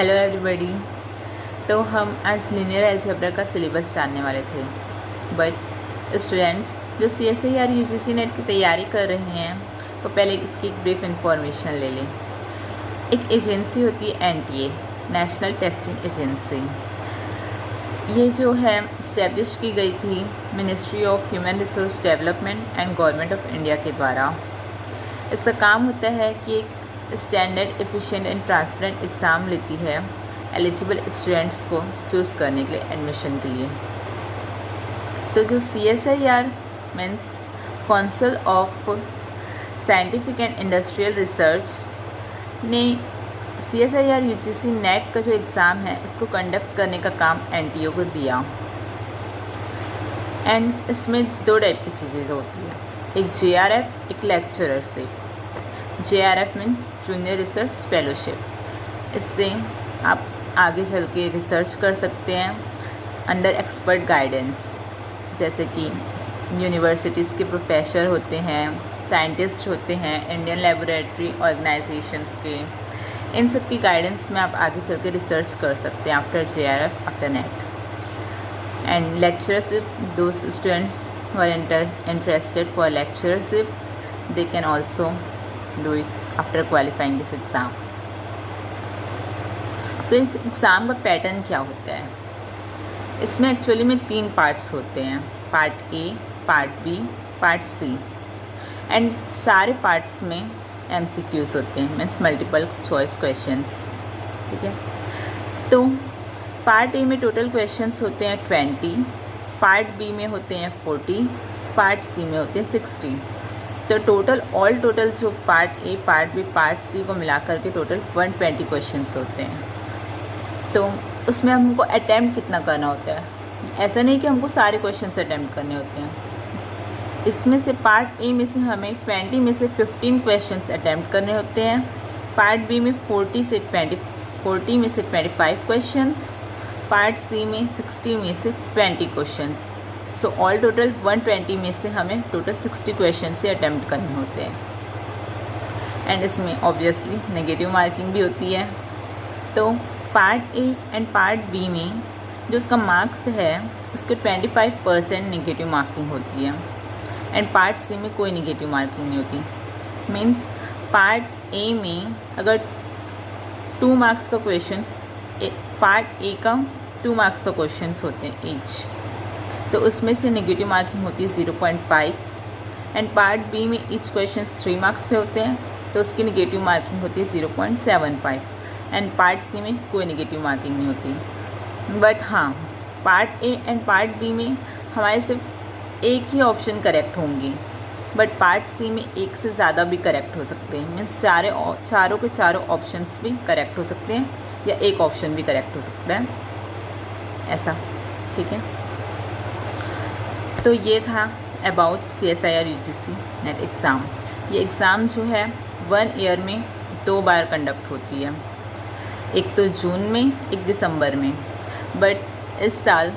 Hello everybody. तो हम आज लीनियर अलजेब्रा का सिलेबस जानने वाले थे, बट स्टूडेंट्स जो CSIR UGC नेट की तैयारी कर रहे हैं वो पहले इसकी एक ब्रीफ इंफॉर्मेशन ले लें। एक एजेंसी होती है NTA, नेशनल टेस्टिंग एजेंसी। ये जो है इस्टेब्लिश की गई थी ministry of human resource development and government of India के द्वारा। इसका काम होता है कि एक standard, efficient and transparent exam लेती है एलिजिबल स्टूडेंट्स को चूज़ करने के लिए, एडमिशन के लिए। तो जो CSIR means council of scientific and industrial research ने CSIR UGC नेट का जो एग्ज़ाम है इसको कंडक्ट करने का काम NTO को दिया। एंड इसमें दो टाइप की चीज़ें होती है, एक JRF, एक lecturership. JRF means junior research fellowship. इससे आप आगे चल के रिसर्च कर सकते हैं अंडर एक्सपर्ट गाइडेंस, जैसे कि यूनिवर्सिटीज़ के प्रोफेसर होते हैं, साइंटिस्ट होते हैं, इंडियन लेबोरेटरी ऑर्गेनाइजेशंस के, इन सब की गाइडेंस में आप आगे चल के रिसर्च कर सकते हैं after JRF, after net. And lectureship, those students who are interested for lecturership, they can also do it after qualifying this exam. So इस एग्ज़ाम का पैटर्न क्या होता है? इसमें एक्चुअली में 3 पार्ट्स होते हैं, part A, part B, part C। And सारे पार्ट्स में MCQs होते हैं, मीन्स मल्टीपल चॉइस क्वेश्चंस। ठीक है, तो पार्ट A में टोटल क्वेश्चंस होते हैं 20, पार्ट B में होते हैं 40, पार्ट C में होते हैं 60। तो टोटल जो part A, part B, part C को मिला करके टोटल 120 क्वेश्चंस होते हैं। तो उसमें हमको अटैम्प्ट कितना करना होता है? ऐसा नहीं कि हमको सारे क्वेश्चंस अटैम्प्ट करने होते हैं। इसमें से पार्ट A में से हमें 20 में से 15 क्वेश्चंस अटैम्प्ट करने होते हैं, पार्ट B में 40 में से 25 क्वेश्चंस, पार्ट C में 60 में से 20 क्वेश्चंस। सो ऑल टोटल 120 में से हमें टोटल 60 क्वेश्चन से अटैम्प्ट करने होते हैं। एंड इसमें ऑब्वियसली नेगेटिव मार्किंग भी होती है। तो part A and part B में जो उसका मार्क्स है उसके 25% नेगेटिव मार्किंग होती है, एंड पार्ट C में कोई नेगेटिव मार्किंग नहीं होती। मीन्स पार्ट A में अगर 2 मार्क्स का क्वेश्चन, पार्ट A का 2 मार्क्स का क्वेश्चंस होते हैं ईच, तो उसमें से नेगेटिव मार्किंग होती है 0.5। एंड पार्ट B में ईच क्वेश्चन 3 मार्क्स के होते हैं, तो उसकी नेगेटिव मार्किंग होती है 0.75। एंड पार्ट C में कोई नेगेटिव मार्किंग नहीं होती। बट हाँ, part A and part B में हमारे सिर्फ एक ही ऑप्शन करेक्ट होंगे, बट पार्ट C में एक से ज़्यादा भी करेक्ट हो सकते हैं। मीन्स चारों के चारों ऑप्शंस भी करेक्ट हो सकते हैं, या एक ऑप्शन भी करेक्ट हो सकता है, ऐसा। ठीक है, तो ये था about CSIR UGC net exam. ये एग्ज़ाम जो है 1 ईयर में 2 बार कंडक्ट होती है, एक तो जून में, एक दिसंबर में। बट इस साल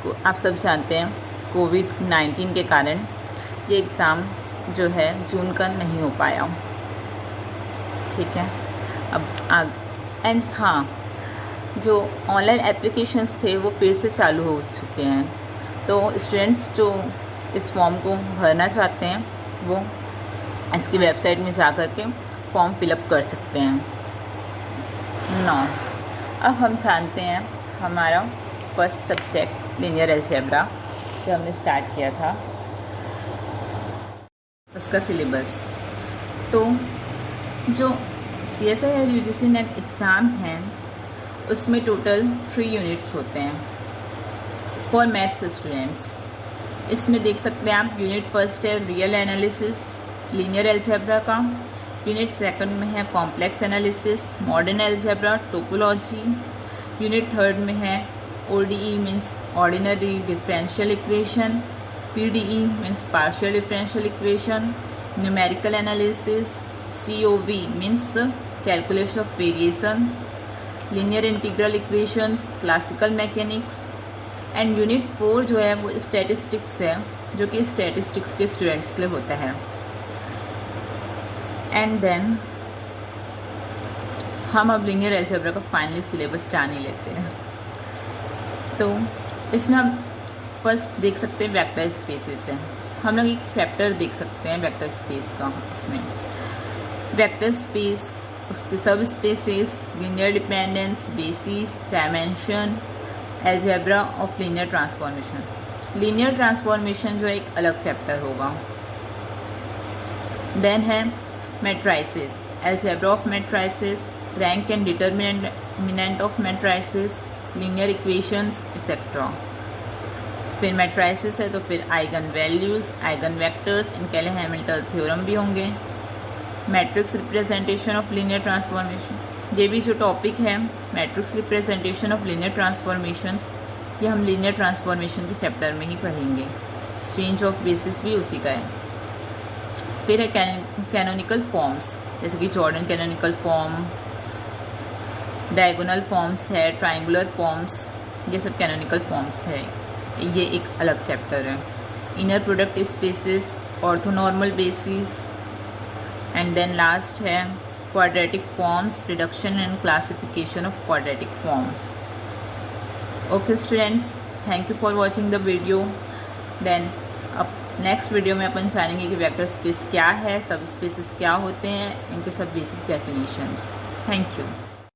को आप सब जानते हैं COVID-19 के कारण ये एग्ज़ाम जो है जून का नहीं हो पाया। ठीक है, अब एंड हाँ, जो ऑनलाइन एप्लीकेशंस थे वो फिर से चालू हो चुके हैं। तो स्टूडेंट्स जो इस फॉर्म को भरना चाहते हैं वो इसकी वेबसाइट में जा कर के फॉर्म फिलअप कर सकते हैं। अब हम जानते हैं हमारा फर्स्ट सब्जेक्ट लीनियर अलजेब्रा जो हमने स्टार्ट किया था, उसका सिलेबस। तो जो CSIR UGC नेट एग्ज़ाम है उसमें टोटल 3 यूनिट्स होते हैं फॉर मैथ्स स्टूडेंट्स। इसमें देख सकते हैं आप, यूनिट फर्स्ट है रियल एनालिसिस लीनियर अलजेब्रा का, यूनिट सेकंड में है complex analysis modern algebra topology, unit third में है ODE means ordinary differential equation, PDE means partial differential equation, numerical analysis, COV means calculation of variation, linear integral equations, classical mechanics. And unit 4 जो है वो statistics है, जो कि statistics के students के लिए होता है। एंड देन हम अब लीनियर अलजेब्रा का फाइनली सिलेबस जान ही लेते हैं। तो इसमें हम फर्स्ट देख सकते हैं वेक्टर स्पेसेस है। हम लोग एक चैप्टर देख सकते हैं वेक्टर स्पेस का। इसमें वेक्टर स्पेस, उसके सब spaces, linear dependence, basis, dimension, algebra of linear transformation. Linear transformation जो एक अलग चैप्टर होगा। देन है matrices, algebra of matrices, rank and determinant of matrices, linear equations etcetera. फिर मैट्राइसिस है तो फिर आइगन वैल्यूज़, आइगन वेक्टर्स, इनके लिए हैमिल्टन थ्योरम भी होंगे। Matrix representation of linear transformation, ये भी जो टॉपिक है matrix representation of linear transformations, ये हम लीनियर ट्रांसफॉर्मेशन के चैप्टर में ही पढ़ेंगे। चेंज ऑफ बेसिस भी उसी का है। फिर है कैनोनिकल फॉर्म्स, जैसे कि Jordan canonical form, diagonal forms है, ट्राइंगुलर फॉर्म्स, ये सब कैनोनिकल फॉर्म्स है। ये एक अलग चैप्टर है। Inner product spaces, orthonormal basis, and then last है quadratic forms, reduction and classification of quadratic forms. Okay students, thank you for watching the video. Then अब नेक्स्ट वीडियो में अपन जानेंगे कि वेक्टर स्पेस क्या है, सब स्पेसेस क्या होते हैं, इनके सब बेसिक डेफिनेशंस। Thank you.